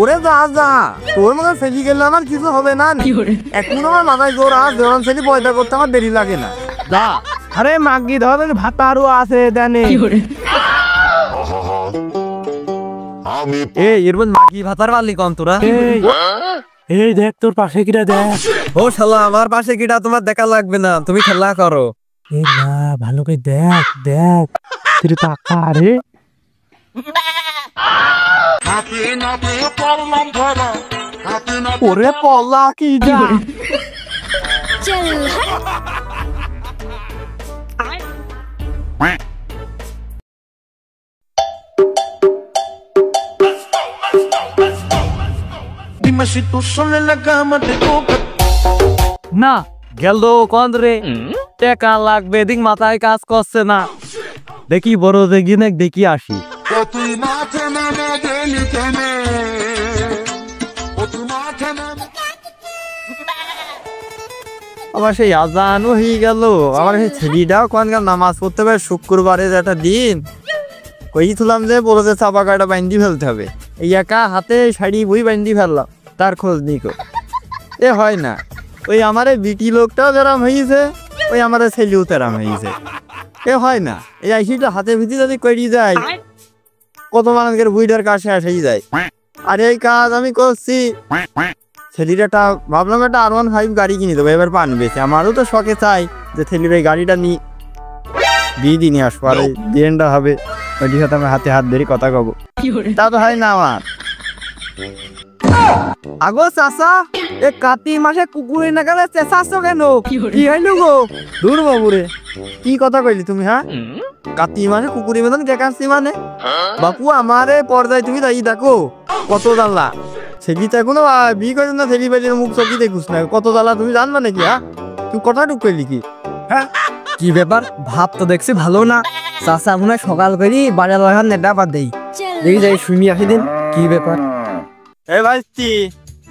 ওরে যা যা, তোর মতো ছেলে গেলে আমার কিছু হবে না। এখন আমার মাথায় জোর আস, জোরান ছেলে পয়দা করতে আমার দেরি লাগে না। যা। আরে মাগি ধর ভাত আরো আছে জানে। এরপর মাগি ভাতার পারলি কম তোরা। এই দেখ তোর পাশে কিটা দেখ। ও শালা, আমার পাশে কিটা তোমার দেখা লাগবে না, তুমি খেলা করো। এই না ভালো করে দেখ দেখ, তুই তাকা রে। ওরে পল্লা কি যা। না গেল কোন রে, টাকা লাগবে, দিক মাথায় কাজ করছে না। দেখি বড় দেখি না, দেখি আসি। আমার সেই আজানও হয়ে গেল, আমার সেই ছেলেটাও কোনকার নামাজ পড়তে হবে, শুক্রবারের একটা দিন কইছিলাম যে বড় যে চাপা কাটা বান্ধি ফেলতে হবে। এই একা হাতে শাড়ি বই বান্ধি ফেললাম, তার খোঁজ নিকো এ হয় না। ওই আমার বিটি লোকটাও যেরাম হয়েছে, ওই আমার ছেলেও তেরাম হয়েছে, এ হয় না। এই আইসিটা হাতে ভিতি যদি করি যায়, কত মানুষের বুইটার কাছে আসেই যায়। আর এই কাজ আমি করছি, ছেলেটা ভাবলাম একটা R15 গাড়ি কিনে দেবো, এবার পান বেছে। আমারও তো শখে চাই যে ছেলের এই গাড়িটা নিয়ে বিয়ে দিয়ে নিয়ে আসবো, আর দিনটা হবে ওইটির সাথে আমি হাতে হাত ধরে কথা কব। তা তো হয় না আমার। আগো চাষা, এ কার্তিক মাসে কুকুরে না গেলে চেঁচাচ্ছ কেন? কি হইল গো? দূর বাবুরে, কি কথা কইলি তুমি? হ্যাঁ, কার্তিক মাসে কুকুরের মতন দেখাচ্ছি মানে? বাপু আমারে পর্দায় তুমি তাই দেখো কত জ্বালা। ছেলেটা এখনো বিয়ে করে না, ছেলে বাড়ির মুখ চকি দেখুস না, কত জ্বালা তুমি জানবা নাকি? হ্যাঁ, তুই কথা টুক করলি কি? হ্যাঁ, কি ব্যাপার? ভাব তো দেখছি ভালো না। চাষা মনে হয় সকাল করি বাজার বাজার নেটা বাদ দেই, দেখি যাই শুনি আসি দিন কি ব্যাপার। এই ভাই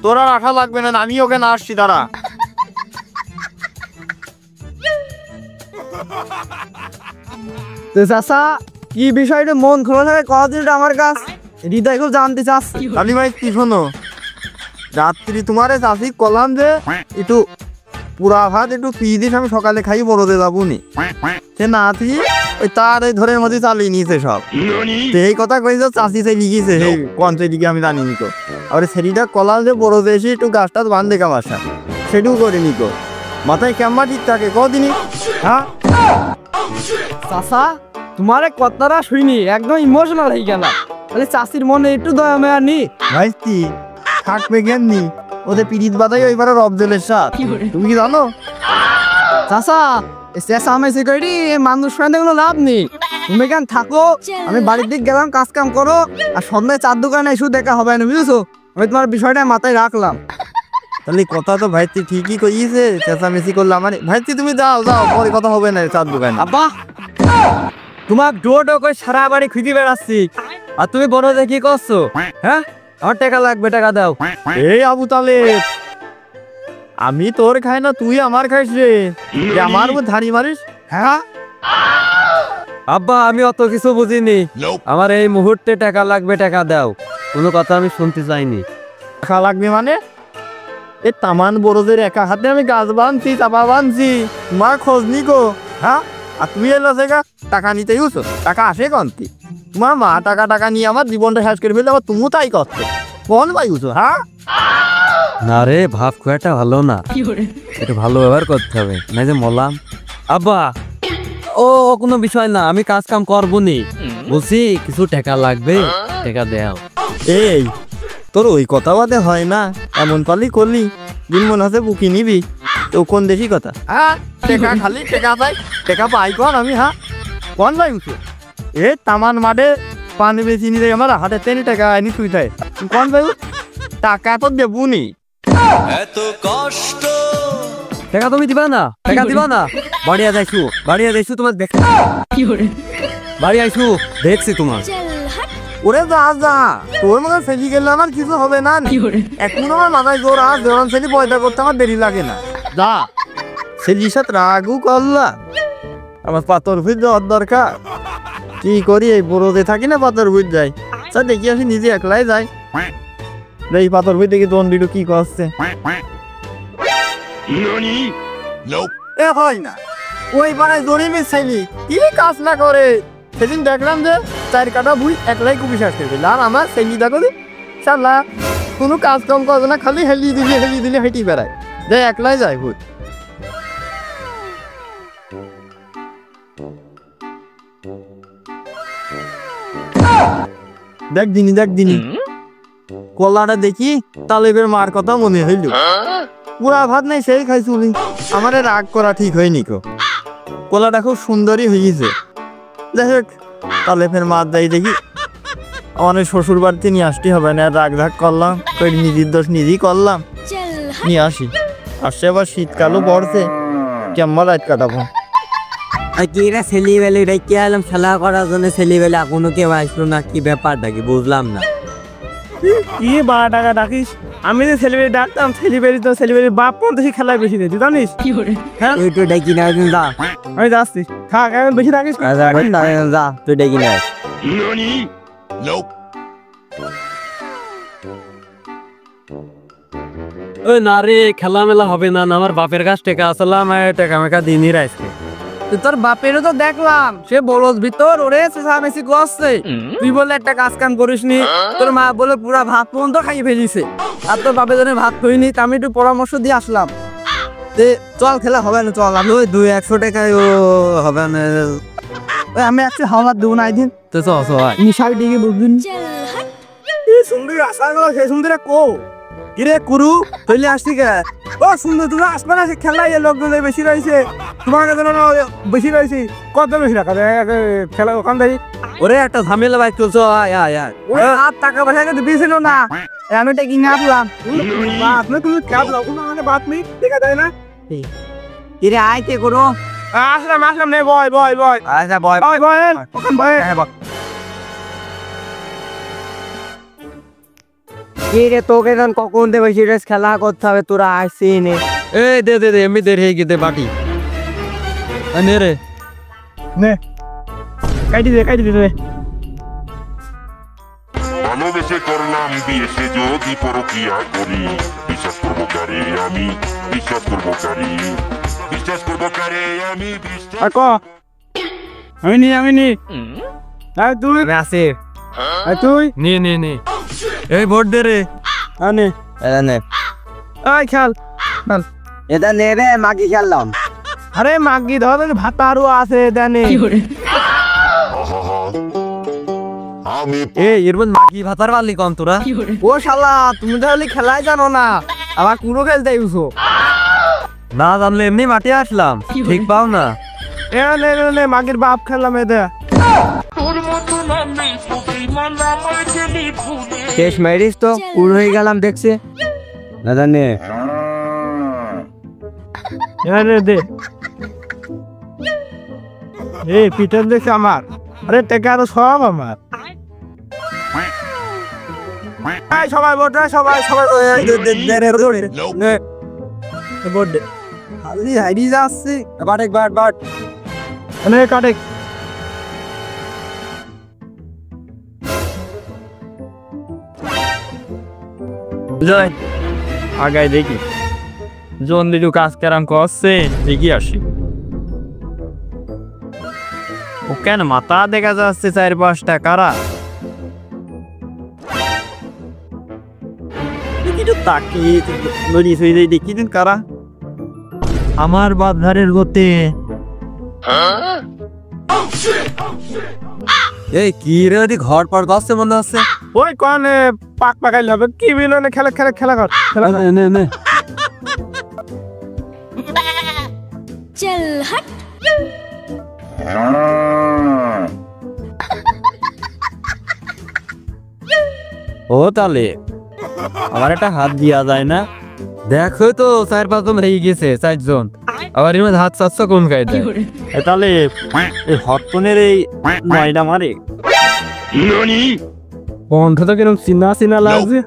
তোরা রাখা লাগবে না, আমি ওকে না আসছি দাঁড়া। চাষা কি বিষয়টা মন খোলা থাকে কদিন আমার কাছ হৃদয় খুব জানতে চাস। আমি ভাই কি শোনো, রাত্রি তোমারে চাষি কলাম যে একটু পুরা ভাত একটু পিয়ে দিস, আমি সকালে খাই বড়দে যাবো নি। সে না ওই তার এই ধরের মধ্যে চালিয়ে নিয়েছে সব। এই কথা কইছে চাষি সে লিখেছে, সেই কোন লিখে আমি জানি নিকো। আর সেটা কলাম যে বড়দে এসে একটু গাছটা বান্ধে কামাশা, সেটাও করে নিকো। মাথায় ক্যাম্বা ঠিক থাকে কদিনই। হ্যাঁ চাষা, তোমার কথাটা শুনি একদম ইমোশনাল হয়ে গেল। তাহলে চাষির মনে একটু দয়া মেয়া নি ভাই, থাকবে জ্ঞান নি ওদের পিড়িত বাদাই ওইবার রবজলের সাথ। তুমি কি জানো চাষা, শেষ আমাইছে করি মানুষ কোনো লাভ নেই। তুমি কেন থাকো, আমি বাড়ির দিক গেলাম, কাজ কাম করো, আর সন্ধ্যায় চার দোকানে এসে দেখা হবে না, বুঝেছো? আমি তোমার বিষয়টা মাথায় রাখলাম। তাহলে কথা তো ভাই ঠিকই কইছে, চেঁচামেচি করলাম মানে ভাই তুমি যাও যাও, পরে কথা হবে না চার দোকানে। আব্বা তোমার ডো করে সারা বাড়ি খুঁজে বেড়াচ্ছি, আর তুমি বড় যে কি করছো? হ্যাঁ, আমার টাকা লাগবে, টাকা দাও। এই আবু তালে, আমি তোর খাই না তুই আমার খাইস রে, আমার উপর ধারি মারিস? হ্যাঁ আব্বা, আমি অত কিছু বুঝিনি, আমার এই মুহূর্তে টাকা লাগবে, টাকা দাও। কোনো কথা আমি শুনতে চাইনি। টাকা লাগবে মানে? এ তামান বড়দের একা হাতে আমি গাছ বাঁধছি, চাপা বাঁধছি, তোমার খোঁজ নি গো। হ্যাঁ, আর তুমি এলো সেগা টাকা নিতে ইউছো, টাকা আসে কন্তি? তোমার মা টাকা নিয়ে আমার জীবনটা শেষ করে ফেললে, আবার তুমিও তাই করছো, কোন ভাই ইউছো? হ্যাঁ না রে, ভাব খুব একটা ভালো না, একটু ভালো ব্যবহার করতে হবে, না যে মলাম। আব্বা ও কোনো বিষয় না, আমি কাজ কাম করবো নি, বলছি কিছু টাকা লাগবে, টাকা দেও। এই তোর ওই কথা বাদে হয় না, এমন পালি করলি দিন মনে হচ্ছে বুকি নিবি তো কোন দেশি কথা। হ্যাঁ, টাকা খালি টাকা পাই, টাকা পাই কন আমি? হ্যাঁ কোন ভাই উঠে এ তামান মাঠে পানি বেশি নিলে আমার হাতে 10 টাকা আনি তুই তাই কোন ভাই? টাকা তো দেবো নি, এত কষ্ট টাকা তুমি দিবা না, টাকা দিবা না? বাড়িয়া যাইছু, বাড়িয়া যাইছু, তোমার দেখ বাড়ি আইছু, দেখছি তোমার। ওরে যা যা, তোর মতো ছেলে গেলে আমার কিছু হবে না। এখন আমার মাথায় জোর আস, জোরান ছেলে পয়দা করতে আমার দেরি লাগে না। যা ছেলের সাথে রাগু করলা, আমার পাথর ভুজ যাওয়ার দরকার। কি করি, এই বড়দে থাকি না পাথর ভুজ যাই, স্যার দেখি আসি নিজে একলাই যাই। এই পাথর বই দেখি তোর দুটো কি করছে এ হয় না ওই পাড়ায় জরিমের ছেলে কি কাজ না করে সেদিন দেখলাম যে 4 কাটা ভুই একলাই কুপি শেষ করে দিল আর আমার ছেলে দেখো যে শালা কোনো কাজ কাম করে না খালি হেলি দিলে হেঁটি বেড়ায় যে একলাই যায় ভুই দেখ দিনি কলাটা দেখি তালেবের মার কথা মনে হইল পুরা ভাত নাই সেই খাইছুলি আমারে রাগ করা ঠিক হয়নি কো কলাটা খুব সুন্দরই হয়েছে যাই হোক তালেবের মার দেয় দেখি আমার শ্বশুর বাড়িতে নিয়ে আসতে হবে না রাগ করলাম নিজের দোষ নিজেই করলাম নিয়ে আসি আসছে আবার শীতকালও পড়ছে কেমন রাত কাটাবো কিরা ছেলেবেলে রেখে এলাম খেলা করার জন্য ছেলেবেলে এখনো কেউ আসলো না কি ব্যাপারটা কি বুঝলাম না কি 12 টাকা ডাকিস আমি যে ছেলেবেলে ডাকতাম ছেলেবেলে তো ছেলেবেলে বাপ পর্যন্ত সেই খেলায় বেশি দিতি জানিস হ্যাঁ তুই তো ডেকে না যা আমি যাচ্ছি থাক এখন বেশি ডাকিস যা তুই ডেকে না ওই না রে খেলা মেলা হবে না আমার বাপের কাছ টেকা আসলাম টেকা মেকা দিনই রাইছে তোর বাপেরও তো দেখলাম সে বলদ ভিতর ওরে চেঁচামেচি করছে তুই বলে একটা কাজ কাম করিস নি তোর মা বলে পুরা ভাত পর্যন্ত খাইয়ে ফেলিছে আর তোর বাপের জন্য ভাত খাইনি আমি একটু পরামর্শ দিয়ে আসলাম চল খেলা হবে না চল আমি ওই 200 টাকায় ও হবে না আমি একটা হাওয়া দেবো না একদিন তো নিশার দিকে বুঝদিন সুন্দর আশা গেল সেই সুন্দর কো কিরে কুরু তৈলে আসছি কে ও সুন্দর তুমি আসবে না খেলা লোকজন বেশি রয়েছে তোমার বেশি রয়েছে কত বেশি রাখা খেলা ওখান থেকে ওরে একটা ঝামেলা ভাই চলছো আর টাকা পয়সা কিন্তু দিয়েছিল না আমি এটা কিনে আসলাম আপনি তুমি ক্যাব লাগো না মানে বাত নেই দেখা যায় না কিরে আইতে করো আসলাম নে বয় আচ্ছা বয় ওখান বয় কিরে তোকে তখন কখন দেবে সিরিয়াস খেলা করতে হবে তোরা আসছি নে এই দে এমনি দের হয়ে গেতে বাটি নে রে নে কাটি দে ভালোবেসে করলাম বিয়ে সে যদি পরকিয়া করি বিশ্বাস করবো কারে আমি বিশ্বাস করবো কারে আমি আর ক আমি নি আর তুই আসে আর তুই নে এই ভোট দে রে আনে এটা নে এই খেল এটা নে রে মাগি খেললাম আরে মাগি ধর ভাত আরো আছে জানে আমি এর মধ্যে মাগি ভাতার পারলি কম তোরা ও শালা তুমি তাহলে খেলাই জানো না আবার কুনো খেলতে ইউছো না জানলে এমনি মাঠে আসলাম ঠিক পাও না নে মাগির বাপ খেললাম এদে শেষ মেরিস তো উড় হয়ে গেলাম দেখছে না জানে দে এই পিটার দেখছে আমার আরে টেকা তো সব আমার সবাই ভোট সবাই ভোট দে খালি হাইডি যাচ্ছে বাট কাটে জয় আগাই দেখি জন দিলু কাজ কেরাম করছে দেখি আসি ও কেন মাথা দেখা যাচ্ছে 4-5টা কারা তাকিয়ে নড়িয়ে শুয়ে যাই দেখি দিন কারা আমার বাধারের গতে এই কি রে ঘর পর গছে মনে হচ্ছে ওই কোনে পাকাইলে হবে কি বিলনে খেলা কর নে चल हट ও তাহলে আমার একটা হাত দিয়া যায় না দেখো তো 4-5 জন হয়ে গেছে 4 জন আবার এর মধ্যে হাত 700 কোন গায়ে দেয় তাহলে এই হটপনের এই নয়টা মারে বন্ধটা কিরকম চিনা লাগছে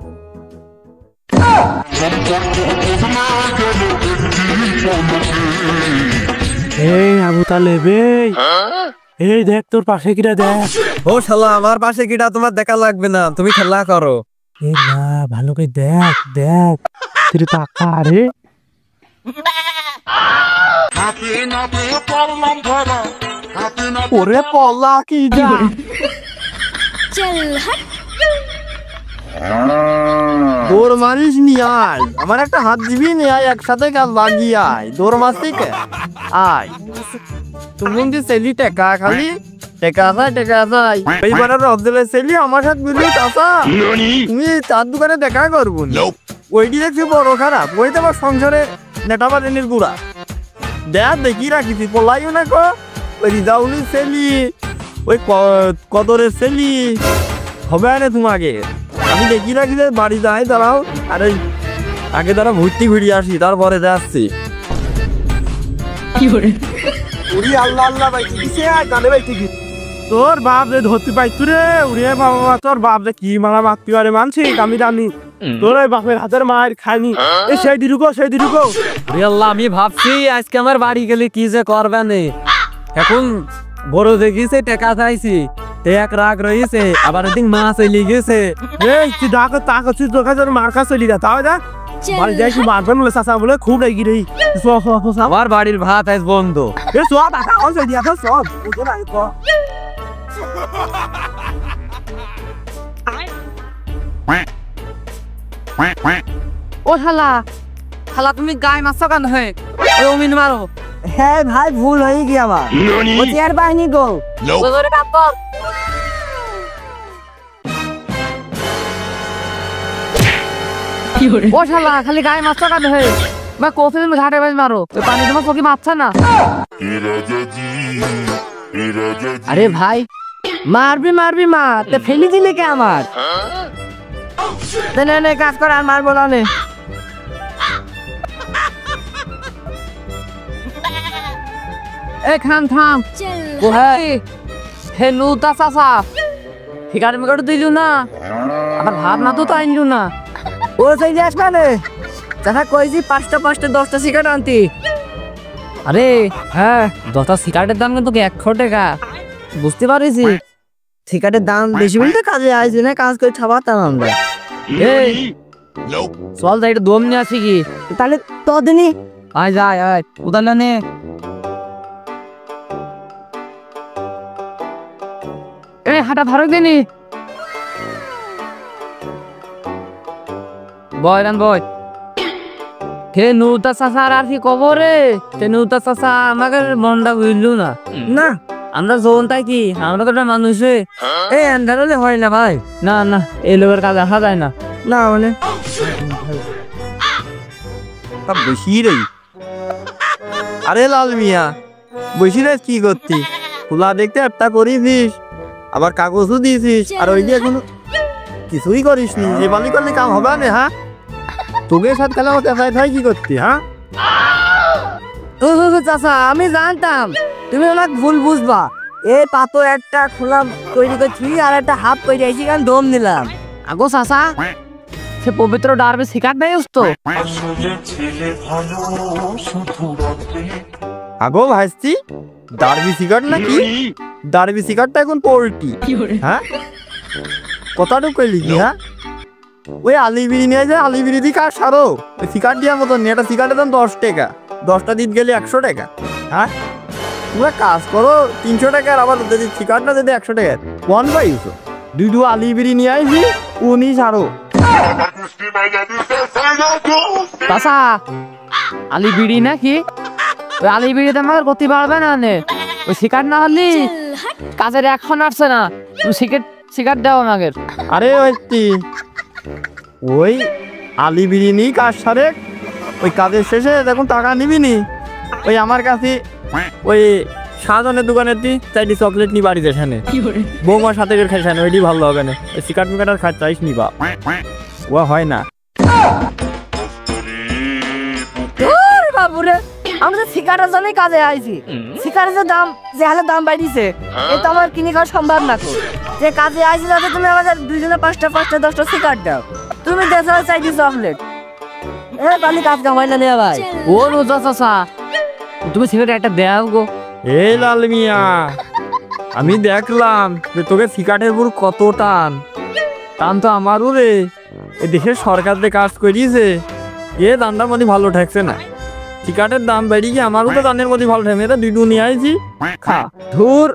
এই আবু তালেব এই দেখ তোর পাশে কিরা দেখ ও শালা আমার পাশে কিটা তোমার দেখা লাগবে না তুমি খেলা করো এ না ভালো করে দেখ দেখ তুই টাকা রে ওরে পলা কি যা चल हट দৌড় মারিস নি আয়, আমার একটা হাত দিবি নি আয়, একসাথে কাজ লাগিয়ে আয়, দৌড় মারছি কে আয়। তুমি যে সেলি টেকা খালি টেকা যায় টেকা যায়, এইবার রবদুল্লাহ সেলি আমার সাথে বুঝলি চাচা তুমি চার দোকানে দেখা করবো না, ওইটি দেখছি বড় খারাপ, ওই তো আমার সংসারে নেটা বাজানির গুড়া দেখ দেখি রাখিছি পলাইও না কো, ওই রিজাউলির সেলি ওই কদরের সেলি হবে না তোমাকে, আমি দেখি রাখি যে বাড়ি যাই দাঁড়াও, আরে আগে তারা ভর্তি ঘুরিয়ে আসি তারপরে যাচ্ছি। উড়ি আল্লাহ আল্লাহ ভাই কিসে গানে ভাই ঠিক তোর বাপ রে ধরতে পাইতু রে উড়ে বাবা, তোর বাপ রে কি মারা মারতে পারে মানছিস আমি জানি, তোর ওই বাপের হাতের মার খাইনি এ সেই দিরুকো সেই দিরুকো। আল্লাহ আমি ভাবছি আজকে আমার বাড়ি গেলে কি যে করবে নে, এখন বড় দেখিছে টাকা চাইছি এক রাগ রয়েছে, আবার এদিন মাছ চলে গেছে। এই তুই ডাকা তা করছিস তোর কাছে মার কাছে চলি যা, তাও যা বাড়ি যাই তুই মারবেন বলে চাচা বলে খুব রেগি রে। আমার বাড়ির ভাত আজ বন্ধ। এ সব টাকা আছে দিয়া তো সব বুঝো না তো ও শালা শালা তুমি গায়ে মারছো কেন হয়ে ওই অমিন মারো। হ্যাঁ ভাই ভুল হয়ে গিয়ে আমার চেয়ার বাহিনী গো ওরে বাবা ও শালা খালি গায়ে মারছো কেন হয়ে বা কোফে তুমি ঘাটে বাজ মারো ওই পানি তোমার চোখে মারছে না। আরে ভাই মারবি মারবি মা তে ফেলি দিলে কে আমার নে নে কাজ কর আর মারবো না নে। এ খান থাম चल ও হ্যাঁ হে নুতা চাচা ঠিকানা মেকাটা দিলু না আবার ভাত না তো তো আনলু না। ও সেই যাস মানে চাচা কইছি 5টা 5টা 10টা সিগারেট আনতি। আরে হ্যাঁ 10টা সিগারেটের দাম কিন্তু 100 টাকা বুঝতে পারিস। সিগারেটের দাম বেশি বলতে কাজে আসবে না, কাজ করে খাওয়াতাম আমরা। এই চল যাই এটা দম নিয়ে আসি কি তাহলে তদিনই আয় যায় আয় উদাহরণ নে। এই হাঁটা ধরক দিনি বয় রান বয় হে নৌতা চাষা আর কি কবরে তে নৌতা চাষা আমাকে মনটা বুঝলু না না আমরা যৌন তাই কি আমরা তো একটা মানুষ এই আন্ধার হলে হয় না ভাই না না এই লোকের কাজ আসা যায় না না মানে বেশি রে। আরে লাল মিয়া বসি রে কি করতি, খোলা দেখতে একটা করিস আবার কাগজও দিয়েছিস আর ওই দিয়ে এখনো কিছুই করিস নি, এ বালি করলে কাম হবে না। হ্যাঁ তোকে সাথে খেলা হয় কি করতি? হ্যাঁ চাষা আমি জানতাম তুমি অনেক ভুল বুঝবা, এই পাতো একটা খোলা তৈরি করছি আর একটা হাফ তৈরি আইছি কারণ দম নিলাম। আগো চাষা সে পবিত্র ডারবে শিকার দেয় তো আগো ভাইস্তি ডারবি সিগারেট নাকি? ডারবি সিগারেটটা এখন পোল্ট্রি। হ্যাঁ কথাটুকু কইলি কি? হ্যাঁ ওই আলিবিরি নিয়ে যায়, আলিবিরি দিয়ে কার সারো ওই সিগারেট দেওয়ার মতন নিয়ে, একটা সিগারেটের দাম 10 টাকা, 10টা দিন গেলে 100 টাকা। হ্যাঁ তোমরা কাজ করো 300 টাকার, আবার যদি সিগারেটটা যদি 100 টাকার কোন পাইছো? দুই আলিবিরি নিয়ে আসবি উনি সারো। চাষা আলি বিড়ি নাকি ওই আলি বিড়িতে আমার গতি বাড়বে না নে, ওই শিকার না হলি चल हट কাজের এখন আসছে না তুমি শিকার দাও আমাকে। আরে ওই আলিবিরি নি কাজ সারে, ওই কাজের শেষে দেখুন টাকা নিবি নি, ওই আমার কাছে ওই শাহজনের দোকানের দি চাইটি চকলেট নি বাড়িতে সেখানে বৌমার সাথে করে খাই সেখানে, ওইটি ভালো হবে না, ওই সিগারেট মিকার আর খাই চাইস নি বা ও হয় না। বাবুরে আমরা শিকারের জন্যই কাজে আইছি, শিকারের দাম যে হালে দাম বাড়িছে এটা আমার কিনে খাওয়া সম্ভব না তো, যে কাজে আইছি যাতে তুমি আমাদের দুইজনে 5টা 5টা 10টা শিকার দাও, তুমি দেশে চাইছি চকলেট। এ বালি কাজ কামাই না ভাই ও রোজা চাষা তুমি সিগারেট একটা দেও গো। এই লাল মিয়া আমি দেখলাম যে তোকে সিগারেটের উপর কত টান, টান তো আমারও রে, এই দেশের সরকার যে কাজ করিয়েছে এ দামটার মধ্যে ভালো ঠেকছে না। টিকাটের দাম বেড়ে গিয়ে আমারও তো দানের মধ্যে ভালো ঠেকছে, এটা দুটো নিয়ে আইছি খা। ধুর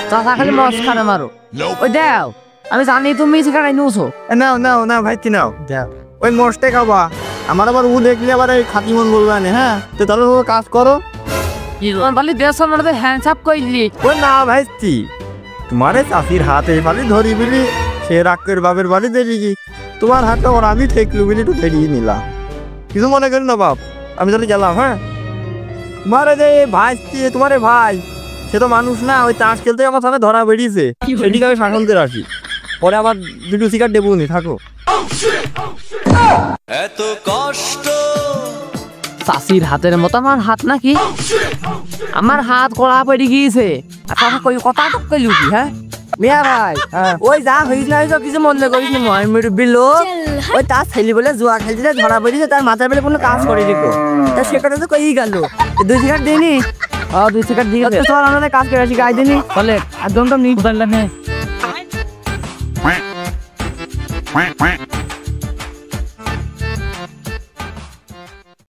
চাচা খালি মস্কারা মারো। ওই দাও, আমি জানি তুমি সিগারেট নিউছো। নাও নাও নাও ভাই নাও ওই মোষটে খাবা। আমার আবার উ দেখলে আবার এই খাতি মন বলবে না। হ্যাঁ তো তাহলে তোমরা কাজ করো। বলি দেশ মধ্যে হ্যান্ডস আপ কইলি। ওই না ভাই তোমার চাষির হাত এই বাড়ি ধরি বিলি সে রাকের বাপের বাড়ি দেরি কি তোমার হাতটা ওর আমি ঠেকলু বিলি একটু ধরিয়ে নিলাম। কিছু মনে করি না বাপ, আমি তাহলে গেলাম। হ্যাঁ তোমার যে ভাই তোমার ভাই সে তো মানুষ না, ওই তাস খেলতে আমার সামনে ধরা বেরিয়েছে, সেদিকে আমি শাসন করে আসি, পরে আবার দুটো শিকার দেবো নি থাকো। এত কষ্ট চাষির হাতের মতো আমার হাত নাকি? আমার হাত কড়া পড়ে গিয়েছে। কই কথা তো কইলু কি? হ্যাঁ মিয়া ভাই, ওই যা হয়েছিল কিছু মনে করিস নি। মুরব্বী লোক ওই তার ছেলে বলে জুয়া খেলতে ধরা পড়েছে, তার মাথার বেলে কোনো কাজ করে দিত। তা সে কথা তো কই গেল, 2 সিগারেট দিইনি। 2 সিগারেট দিয়ে চল আমাদের কাজ করে আসি, গাই দিনি বলে একদম তো নিয়ে